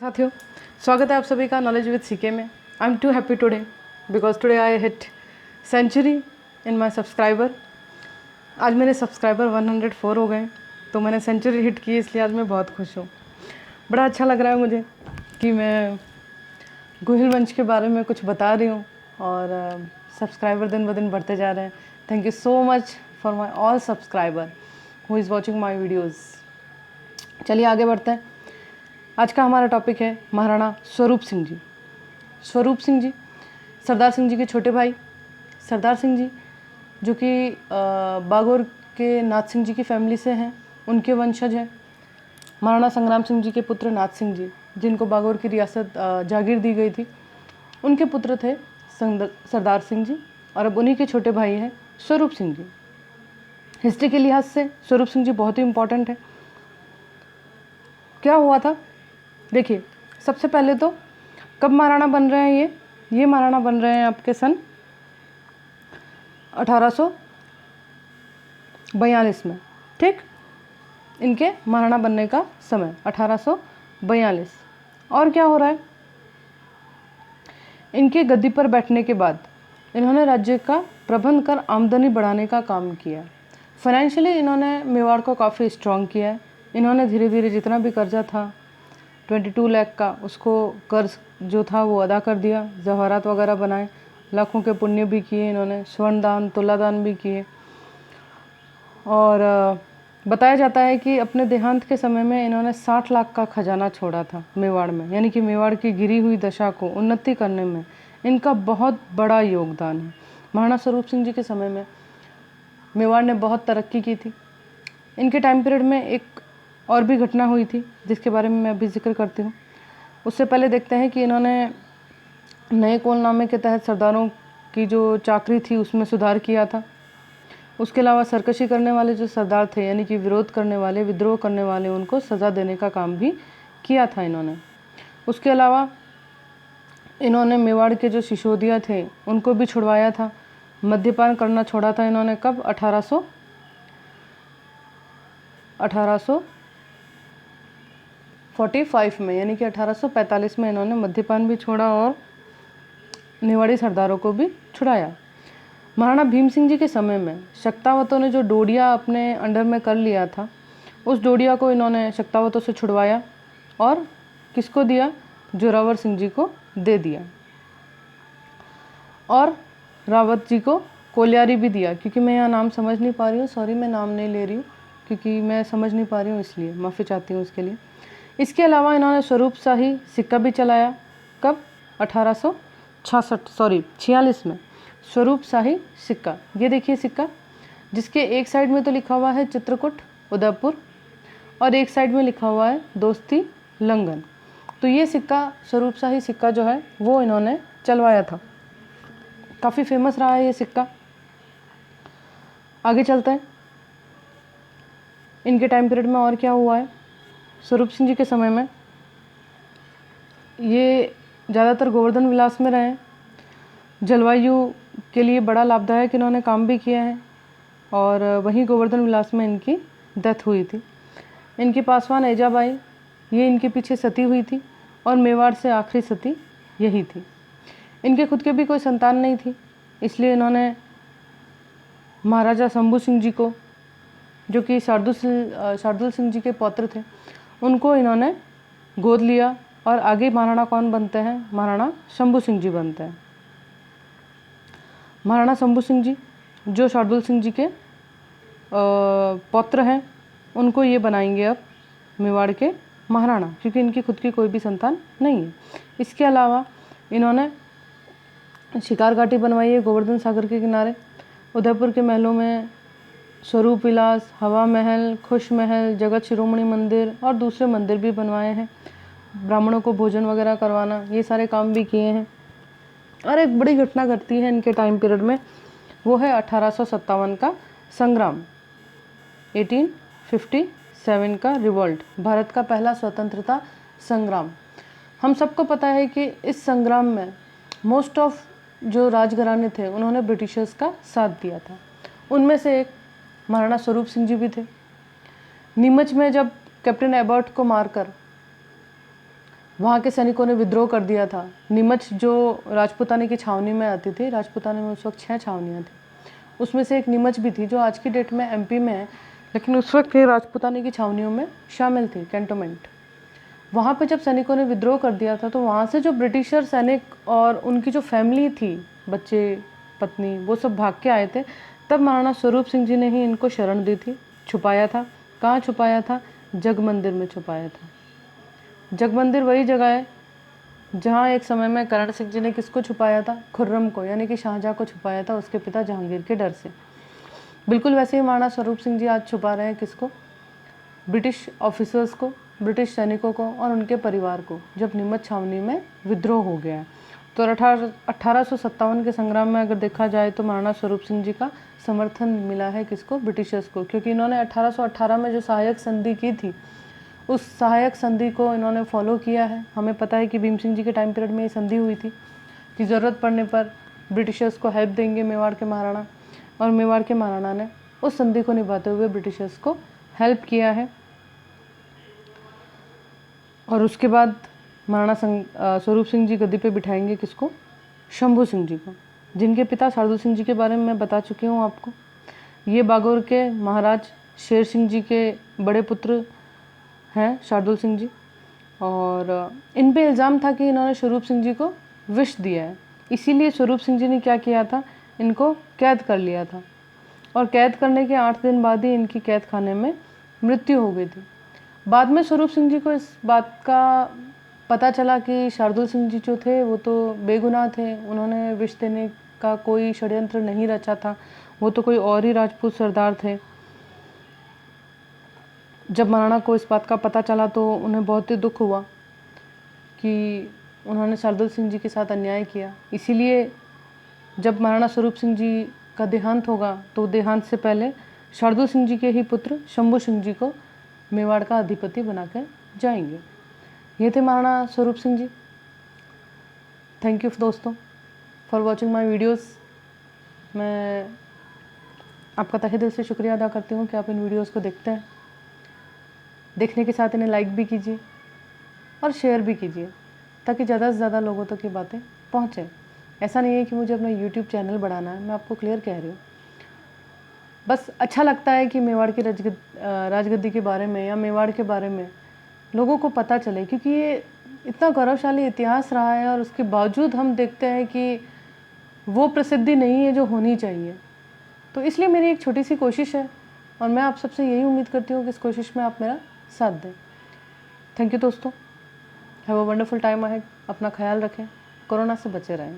साथियों, स्वागत है आप सभी का नॉलेज विद सीके में। I am too happy today because today I hit century in my subscriber. आज मेरे सब्सक्राइबर 104 हो गए, तो मैंने सेंचुरी हिट की, इसलिए आज मैं बहुत खुश हूँ। बड़ा अच्छा लग रहा है मुझे कि मैं गोहिल वंश के बारे में कुछ बता रही हूँ और सब्सक्राइबर दिन ब दिन बढ़ते जा रहे हैं। Thank you so much for my all subscriber who is watching my videos. चलिए आगे बढ़ते हैं। आज का हमारा टॉपिक है महाराणा स्वरूप सिंह जी। स्वरूप सिंह जी सरदार सिंह जी के छोटे भाई। सरदार सिंह जी जो कि बागौर के नाथ सिंह जी की फैमिली से हैं, उनके वंशज हैं। महाराणा संग्राम सिंह जी के पुत्र नाथ सिंह जी, जिनको बागौर की रियासत जागीर दी गई थी, उनके पुत्र थे सरदार सिंह जी, और अब उन्हीं के छोटे भाई हैं स्वरूप सिंह जी। हिस्ट्री के लिहाज से स्वरूप सिंह जी बहुत ही इम्पोर्टेंट है। क्या हुआ था, देखिए, सबसे पहले तो कब महाराणा बन रहे हैं ये महाराणा बन रहे हैं आपके सन 1842 में। ठीक, इनके महाराणा बनने का समय 1842। और क्या हो रहा है, इनके गद्दी पर बैठने के बाद इन्होंने राज्य का प्रबंध कर आमदनी बढ़ाने का काम किया। फाइनेंशियली इन्होंने मेवाड़ को काफ़ी स्ट्रॉन्ग किया है। इन्होंने धीरे धीरे जितना भी कर्जा था 22 लाख का, उसको कर्ज जो था वो अदा कर दिया। जवाहरात वगैरह बनाए, लाखों के पुण्य भी किए इन्होंने, स्वर्ण दान तुला दान भी किए। और बताया जाता है कि अपने देहांत के समय में इन्होंने 60 लाख का खजाना छोड़ा था मेवाड़ में, यानी कि मेवाड़ की गिरी हुई दशा को उन्नति करने में इनका बहुत बड़ा योगदान है। महाराणा स्वरूप सिंह जी के समय में मेवाड़ ने बहुत तरक्की की थी। इनके टाइम पीरियड में एक और भी घटना हुई थी जिसके बारे में मैं अभी जिक्र करती हूँ। उससे पहले देखते हैं कि इन्होंने नए कोलनामे के तहत सरदारों की जो चाकरी थी उसमें सुधार किया था। उसके अलावा सरकशी करने वाले जो सरदार थे, यानी कि विरोध करने वाले, विद्रोह करने वाले, उनको सज़ा देने का काम भी किया था इन्होंने। उसके अलावा इन्होंने मेवाड़ के जो सिसोदिया थे उनको भी छुड़वाया था। मद्यपान करना छोड़ा था इन्होंने कब, 1845 में, यानी कि 1845 में इन्होंने मद्यपान भी छोड़ा और मेवाड़ी सरदारों को भी छुड़ाया। महाराणा भीम सिंह जी के समय में शक्तावतों ने जो डोडिया अपने अंडर में कर लिया था, उस डोडिया को इन्होंने शक्तावतों से छुड़वाया और किसको दिया, जोरावर सिंह जी को दे दिया। और रावत जी को कोलियारी भी दिया, क्योंकि मैं यहाँ नाम समझ नहीं पा रही हूँ, सॉरी, मैं नाम नहीं ले रही हूँ क्योंकि मैं समझ नहीं पा रही हूँ, इसलिए माफ़ी चाहती हूँ उसके लिए। इसके अलावा इन्होंने स्वरूप शाही सिक्का भी चलाया, कब, 1846 में स्वरूप शाही सिक्का। ये देखिए सिक्का, जिसके एक साइड में तो लिखा हुआ है चित्रकूट उदयपुर और एक साइड में लिखा हुआ है दोस्ती लंगन। तो ये सिक्का, स्वरूप शाही सिक्का जो है वो इन्होंने चलवाया था। काफ़ी फेमस रहा है ये सिक्का। आगे चलते हैं, इनके टाइम पीरियड में और क्या हुआ है। स्वरूप सिंह जी के समय में ये ज़्यादातर गोवर्धन विलास में रहे। जलवायु के लिए बड़ा लाभदायक इन्होंने काम भी किया है और वहीं गोवर्धन विलास में इनकी डेथ हुई थी। इनकी पासवान ऐजाबाई, ये इनके पीछे सती हुई थी और मेवाड़ से आखिरी सती यही थी। इनके खुद के भी कोई संतान नहीं थी, इसलिए इन्होंने महाराजा शंभू सिंह जी को, जो कि शार्दुल सिंह जी के पौत्र थे, उनको इन्होंने गोद लिया और आगे महाराणा कौन बनते हैं, महाराणा शंभू सिंह जी बनते हैं। महाराणा शंभू सिंह जी जो शार्दुल सिंह जी के पौत्र हैं, उनको ये बनाएंगे अब मेवाड़ के महाराणा, क्योंकि इनकी खुद की कोई भी संतान नहीं है। इसके अलावा इन्होंने शिकार घाटी बनवाई है गोवर्धन सागर के किनारे। उदयपुर के महलों में स्वरूप विलास, हवा महल, खुश महल, जगत शिरोमणि मंदिर और दूसरे मंदिर भी बनवाए हैं। ब्राह्मणों को भोजन वगैरह करवाना, ये सारे काम भी किए हैं। और एक बड़ी घटना घटती है इनके टाइम पीरियड में, वो है 1857 का संग्राम, 1857 का रिवॉल्ट, भारत का पहला स्वतंत्रता संग्राम। हम सबको पता है कि इस संग्राम में मोस्ट ऑफ जो राजघराने थे उन्होंने ब्रिटिशर्स का साथ दिया था। उनमें से एक महाराणा स्वरूप सिंह जी भी थे। नीमच में जब कैप्टन एबर्ट को मारकर वहाँ के सैनिकों ने विद्रोह कर दिया था। नीमच जो राजपूताने की छावनी में आती थी, राजपूताने में उस वक्त 6 छावनियाँ थी, उसमें से एक नीमच भी थी जो आज की डेट में एमपी में है, लेकिन उस वक्त ये राजपूताने की छावनियों में शामिल थी, कैंटोनमेंट। वहाँ पे जब सैनिकों ने विद्रोह कर दिया था तो वहाँ से जो ब्रिटिशर सैनिक और उनकी जो फैमिली थी, बच्चे पत्नी, वो सब भाग के आए थे। तब महाराणा स्वरूप सिंह जी ने ही इनको शरण दी थी, छुपाया था। कहाँ छुपाया था? जग मंदिर में छुपाया था। जग मंदिर वही जगह है जहाँ एक समय में करण सिंह जी ने किसको छुपाया था? खुर्रम को, यानी कि शाहजहाँ को छुपाया था उसके पिता जहांगीर के डर से। बिल्कुल वैसे ही महाराणा स्वरूप सिंह जी आज छुपा रहे हैं किसको? ब्रिटिश ऑफिसर्स को, ब्रिटिश सैनिकों को और उनके परिवार को, जब नीमच छावनी में विद्रोह हो गया है। तो 1857 के संग्राम में अगर देखा जाए तो महाराणा स्वरूप सिंह जी का समर्थन मिला है किसको? ब्रिटिशर्स को, क्योंकि इन्होंने 1818 में जो सहायक संधि की थी, उस सहायक संधि को इन्होंने फॉलो किया है। हमें पता है कि भीम सिंह जी के टाइम पीरियड में ये संधि हुई थी कि ज़रूरत पड़ने पर ब्रिटिशर्स को हेल्प देंगे मेवाड़ के महाराणा, और मेवाड़ के महाराणा ने उस संधि को निभाते हुए ब्रिटिशर्स को हेल्प किया है। और उसके बाद महाराणा स्वरूप सिंह जी गद्दी पे बिठाएंगे किसको? शंभू सिंह जी को, जिनके पिता शार्दुल सिंह जी के बारे में मैं बता चुकी हूँ आपको। ये बागौर के महाराज शेर सिंह जी के बड़े पुत्र हैं शार्दुल सिंह जी, और इन पे इल्ज़ाम था कि इन्होंने स्वरूप सिंह जी को विष दिया है। इसीलिए स्वरूप सिंह जी ने क्या किया था? इनको कैद कर लिया था, और कैद करने के 8 दिन बाद ही इनकी कैद खाने में मृत्यु हो गई थी। बाद में स्वरूप सिंह जी को इस बात का पता चला कि शार्दुल सिंह जी जो थे वो तो बेगुनाह थे, उन्होंने विष देने का कोई षड्यंत्र नहीं रचा था, वो तो कोई और ही राजपूत सरदार थे। जब महाराणा को इस बात का पता चला तो उन्हें बहुत ही दुख हुआ कि उन्होंने शार्दुल सिंह जी के साथ अन्याय किया। इसीलिए जब महाराणा स्वरूप सिंह जी का देहांत होगा तो देहांत से पहले शार्दुल सिंह जी के ही पुत्र शंभू सिंह जी को मेवाड़ का अधिपति बनाकर जाएंगे। ये थे महाराणा स्वरूप सिंह जी। थैंक यू दोस्तों फॉर वॉचिंग माय वीडियोस। मैं आपका तहे दिल से शुक्रिया अदा करती हूँ कि आप इन वीडियोस को देखते हैं। देखने के साथ इन्हें लाइक भी कीजिए और शेयर भी कीजिए, ताकि ज़्यादा से ज़्यादा लोगों तक ये बातें पहुँचें। ऐसा नहीं है कि मुझे अपना यूट्यूब चैनल बढ़ाना है, मैं आपको क्लियर कह रही हूँ। बस अच्छा लगता है कि मेवाड़ की राजगद्दी के बारे में या मेवाड़ के बारे में लोगों को पता चले, क्योंकि ये इतना गौरवशाली इतिहास रहा है और उसके बावजूद हम देखते हैं कि वो प्रसिद्धि नहीं है जो होनी चाहिए। तो इसलिए मेरी एक छोटी सी कोशिश है, और मैं आप सबसे यही उम्मीद करती हूँ कि इस कोशिश में आप मेरा साथ दें। थैंक यू दोस्तों। Have a wonderful time ahead. अपना ख्याल रखें, कोरोना से बचे रहें।